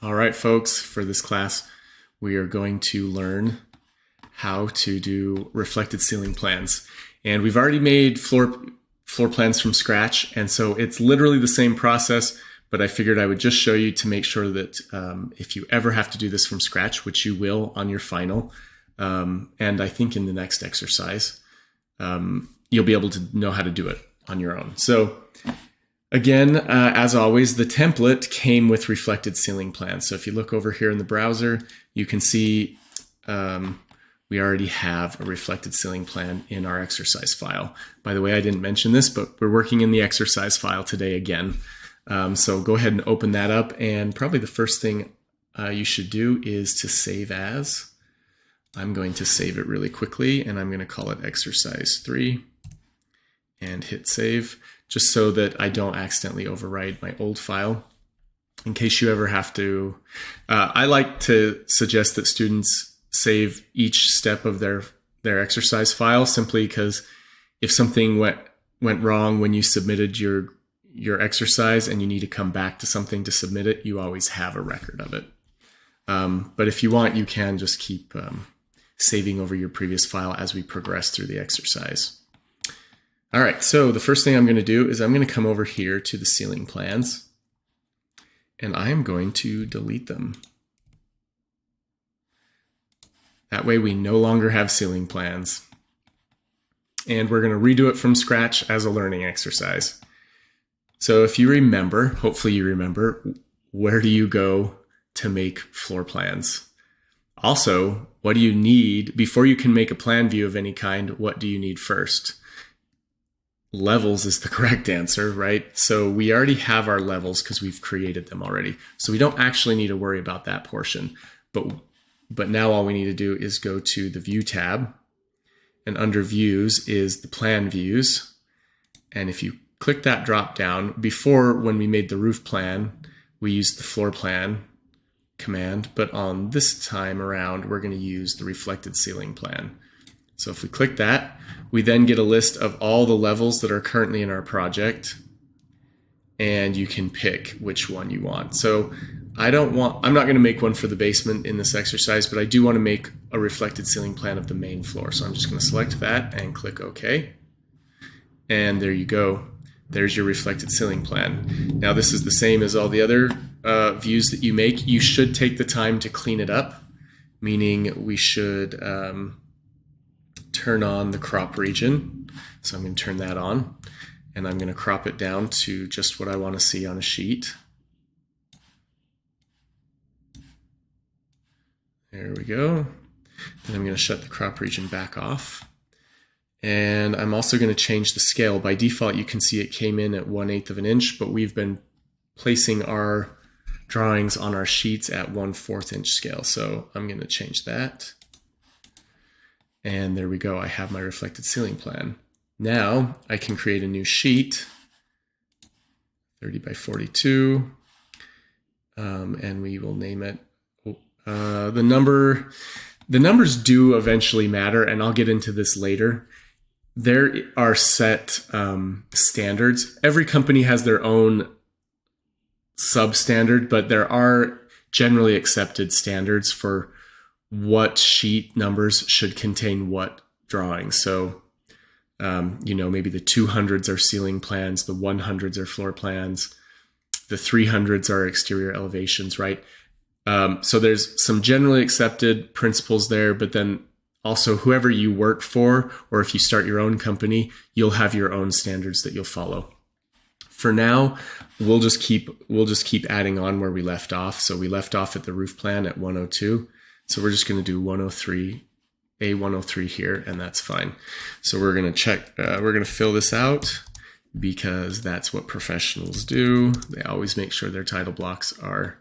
All right, folks, for this class, we are going to learn how to do reflected ceiling plans. And we've already made floor plans from scratch, and so it's literally the same process, but I figured I would just show you to make sure that if you ever have to do this from scratch, which you will on your final, and I think in the next exercise, you'll be able to know how to do it on your own. So again, as always, the template came with reflected ceiling plans. So if you look over here in the browser, you can see we already have a reflected ceiling plan in our exercise file. By the way, I didn't mention this, but we're working in the exercise file today again. So go ahead and open that up. And probably the first thing you should do is to save as. I'm going to save it really quickly, and I'm going to call it exercise 3 and hit save, just so that I don't accidentally overwrite my old file. In case you ever have to, I like to suggest that students save each step of their exercise file, simply because if something went wrong when you submitted your exercise and you need to come back to something to submit it, you always have a record of it. But if you want, you can just keep saving over your previous file as we progress through the exercise. All right, so the first thing I'm going to do is I'm going to come over here to the ceiling plans, and I am going to delete them. That way we no longer have ceiling plans. And we're going to redo it from scratch as a learning exercise. So if you remember, hopefully you remember, where do you go to make floor plans? Also, what do you need before you can make a plan view of any kind? What do you need first? Levels is the correct answer, right? So we already have our levels because we've created them already. So we don't actually need to worry about that portion. But now all we need to do is go to the View tab, and under Views is the Plan Views. And if you click that drop down, before when we made the roof plan, we used the floor plan command, but on this time around, we're going to use the reflected ceiling plan. So if we click that, we then get a list of all the levels that are currently in our project, and you can pick which one you want. So I'm not going to make one for the basement in this exercise, but I do want to make a reflected ceiling plan of the main floor. So I'm just going to select that and click OK. And there you go. There's your reflected ceiling plan. Now this is the same as all the other views that you make. You should take the time to clean it up, meaning we should turn on the crop region. So I'm going to turn that on, and I'm going to crop it down to just what I want to see on a sheet. There we go. Then I'm going to shut the crop region back off. And I'm also going to change the scale. By default, you can see it came in at 1/8 of an inch, but we've been placing our drawings on our sheets at 1/4 inch scale. So I'm going to change that. And there we go. I have my reflected ceiling plan. Now I can create a new sheet, 30 by 42, and we will name it. The numbers do eventually matter, and I'll get into this later. There are set standards. Every company has their own substandard, but there are generally accepted standards for what sheet numbers should contain what drawings. So, maybe the 200s are ceiling plans, the 100s are floor plans, the 300s are exterior elevations, right? So there's some generally accepted principles there, but then also whoever you work for, or if you start your own company, you'll have your own standards that you'll follow. For now, we'll just keep adding on where we left off. So we left off at the roof plan at 102. So we're just going to do 103, A103 here, and that's fine. So we're going to check, we're going to fill this out because that's what professionals do. They always make sure their title blocks are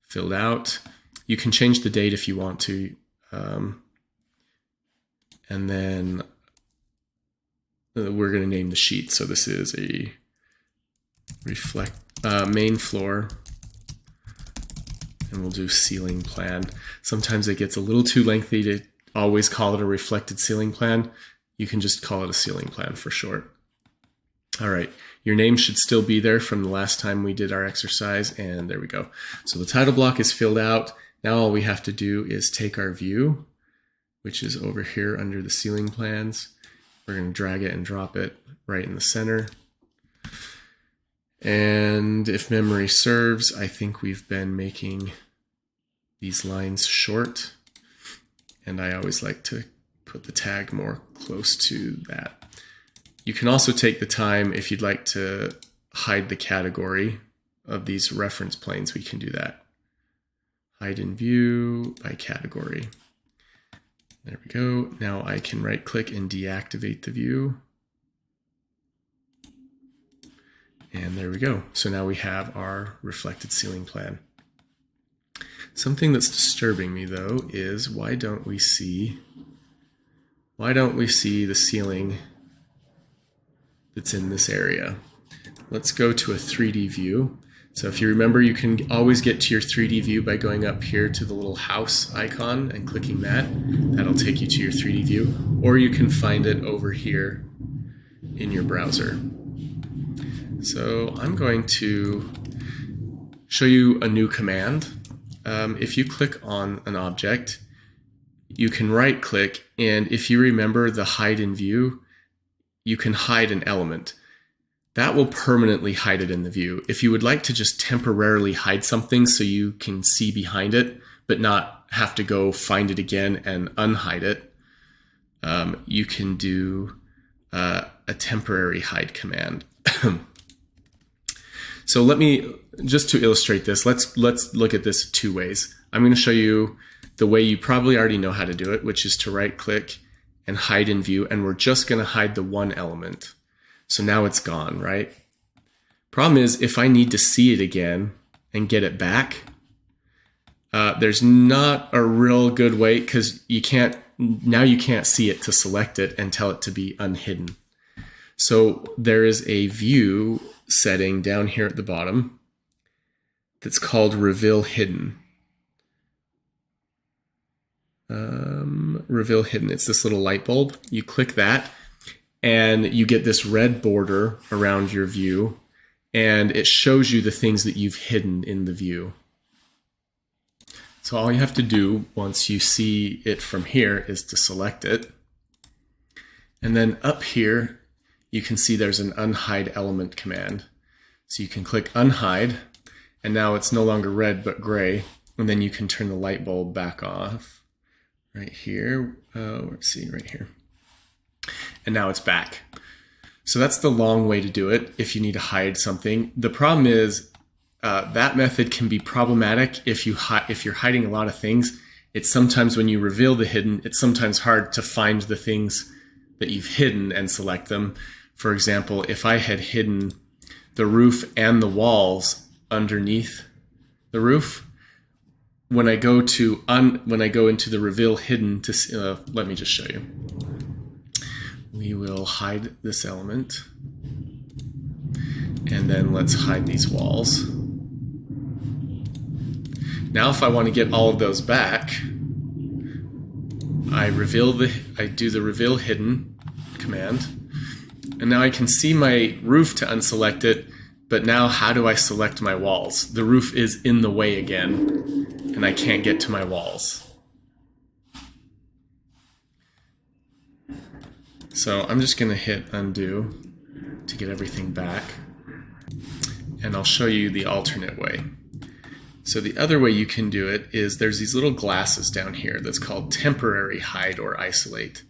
filled out. You can change the date if you want to. And then we're going to name the sheet. So this is a main floor, and we'll do ceiling plan. Sometimes it gets a little too lengthy to always call it a reflected ceiling plan. You can just call it a ceiling plan for short. All right, your name should still be there from the last time we did our exercise, and there we go. So the title block is filled out. Now all we have to do is take our view, which is over here under the ceiling plans. We're going to drag it and drop it right in the center. And if memory serves, I think we've been making these lines short, and I always like to put the tag more close to that. You can also take the time, if you'd like to hide the category of these reference planes, we can do that. Hide in view by category. There we go. Now I can right click and deactivate the view. And there we go. So now we have our reflected ceiling plan. Something that's disturbing me though is why don't we see the ceiling that's in this area? Let's go to a 3D view. So if you remember, you can always get to your 3D view by going up here to the little house icon and clicking that. That'll take you to your 3D view, or you can find it over here in your browser. So I'm going to show you a new command. If you click on an object, you can right click, and if you remember the hide in view, you can hide an element. That will permanently hide it in the view. If you would like to just temporarily hide something so you can see behind it, but not have to go find it again and unhide it, you can do a temporary hide command. So let me, just to illustrate this, let's look at this two ways. I'm going to show you the way you probably already know how to do it, which is to right click and hide in view, and we're just going to hide the one element. So now it's gone, right? Problem is, if I need to see it again and get it back, there's not a real good way, because you can't see it to select it and tell it to be unhidden. So there is a view setting down here at the bottom that's called Reveal Hidden. Reveal Hidden, it's this little light bulb. You click that and you get this red border around your view, and it shows you the things that you've hidden in the view. So all you have to do once you see it from here is to select it. And then up here, you can see there's an unhide element command. So you can click unhide, and now it's no longer red but gray, and then you can turn the light bulb back off right here. Let's see, right here. And now it's back. So that's the long way to do it if you need to hide something. The problem is that method can be problematic if you're hiding a lot of things. It's sometimes when you reveal the hidden, it's sometimes hard to find the things that you've hidden and select them. For example, if I had hidden the roof and the walls underneath the roof, when I go into the reveal hidden to let me just show you. We will hide this element, and then let's hide these walls. Now if I want to get all of those back, I do the reveal hidden command, and now I can see my roof to unselect it, but now how do I select my walls? The roof is in the way again, and I can't get to my walls. So I'm just going to hit undo to get everything back, and I'll show you the alternate way. So the other way you can do it is there's these little glasses down here that's called temporary hide or isolate,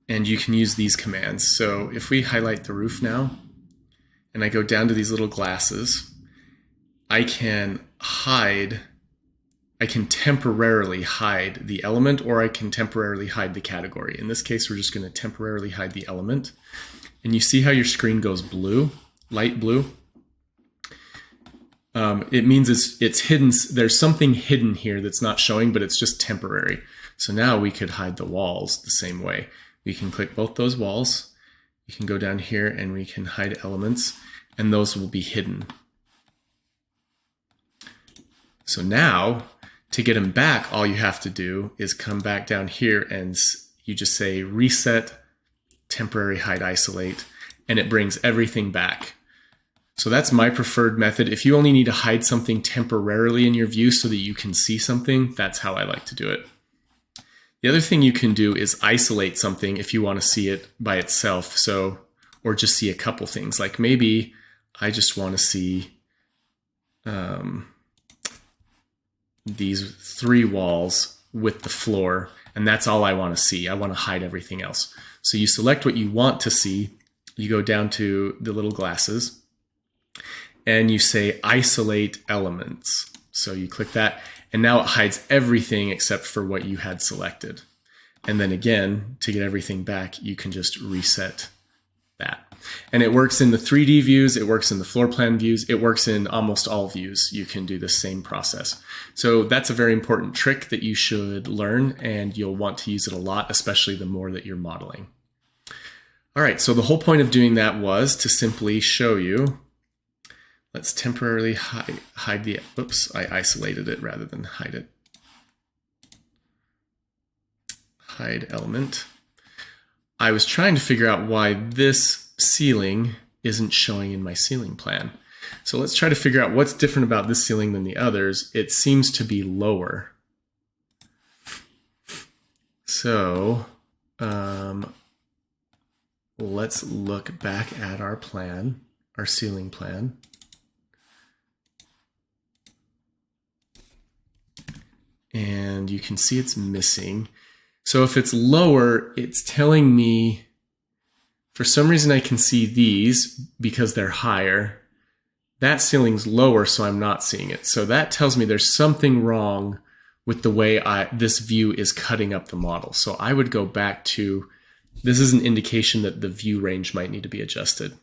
and you can use these commands. So if we highlight the roof now, and I go down to these little glasses, I can temporarily hide the element, or I can temporarily hide the category. In this case, we're just going to temporarily hide the element. And you see how your screen goes blue, light blue? It means it's hidden. There's something hidden here that's not showing, but it's just temporary. So now we could hide the walls the same way. We can click both those walls. We can go down here and we can hide elements, and those will be hidden. So now, to get them back, all you have to do is come back down here and you just say reset temporary hide isolate, and it brings everything back. So that's my preferred method. If you only need to hide something temporarily in your view so that you can see something, that's how I like to do it. The other thing you can do is isolate something if you want to see it by itself. Or just see a couple things. Like maybe I just want to see these 3 walls with the floor, and that's all I want to see. I want to hide everything else. So you select what you want to see. You go down to the little glasses and you say isolate elements. So you click that, and now it hides everything except for what you had selected. And then again, to get everything back, you can just reset that. And it works in the 3D views, it works in the floor plan views, it works in almost all views. You can do the same process. So that's a very important trick that you should learn, and you'll want to use it a lot, especially the more that you're modeling. All right, so the whole point of doing that was to simply show you. Let's temporarily hide the, oops, I isolated it rather than hide it. Hide element. I was trying to figure out why this ceiling isn't showing in my ceiling plan. So let's try to figure out what's different about this ceiling than the others. It seems to be lower. So let's look back at our plan, our ceiling plan. And you can see it's missing. So if it's lower, it's telling me, for some reason I can see these because they're higher. That ceiling's lower, so I'm not seeing it. So that tells me there's something wrong with the way this view is cutting up the model. So I would go back to, this is an indication that the view range might need to be adjusted.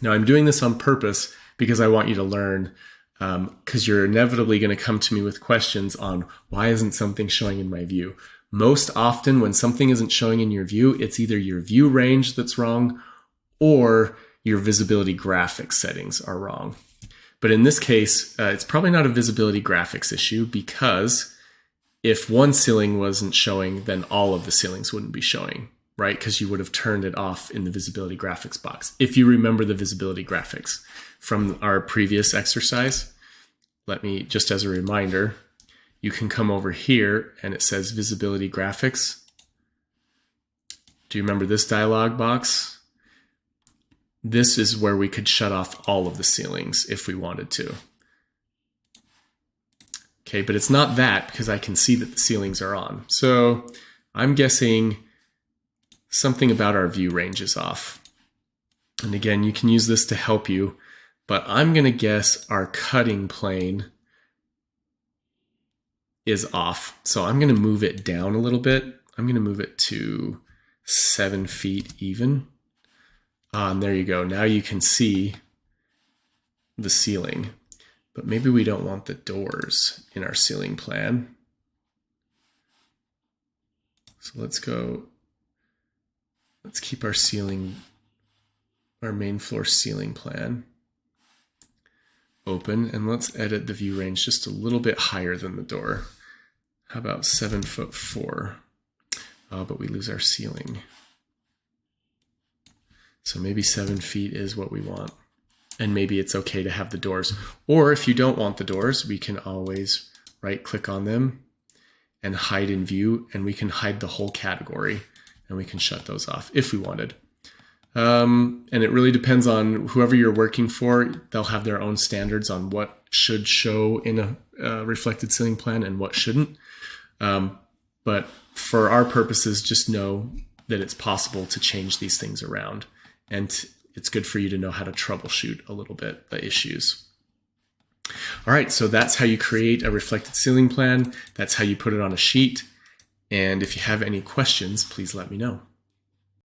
Now I'm doing this on purpose because I want you to learn, because you're inevitably going to come to me with questions on why isn't something showing in my view. Most often when something isn't showing in your view, it's either your view range that's wrong or your visibility graphics settings are wrong. But in this case, it's probably not a visibility graphics issue, because if one ceiling wasn't showing, then all of the ceilings wouldn't be showing, right? Because you would have turned it off in the visibility graphics box. If you remember the visibility graphics from our previous exercise, let me, just as a reminder, you can come over here and it says visibility graphics. Do you remember this dialog box? This is where we could shut off all of the ceilings if we wanted to. Okay, but it's not that, because I can see that the ceilings are on. So I'm guessing something about our view range is off. And again, you can use this to help you, but I'm going to guess our cutting plane is off. So I'm going to move it down a little bit. I'm going to move it to 7 feet even. And there you go. Now you can see the ceiling, but maybe we don't want the doors in our ceiling plan. So let's keep our ceiling, our main floor ceiling plan open, and let's edit the view range just a little bit higher than the door. How about 7'4"? Oh, but we lose our ceiling. So maybe 7 feet is what we want. And maybe it's okay to have the doors. Or if you don't want the doors, we can always right click on them and hide in view, and we can hide the whole category, and we can shut those off if we wanted. And it really depends on whoever you're working for. They'll have their own standards on what should show in a reflected ceiling plan and what shouldn't. But for our purposes, just know that it's possible to change these things around. And it's good for you to know how to troubleshoot a little bit the issues. All right, so that's how you create a reflected ceiling plan. That's how you put it on a sheet. And if you have any questions, please let me know.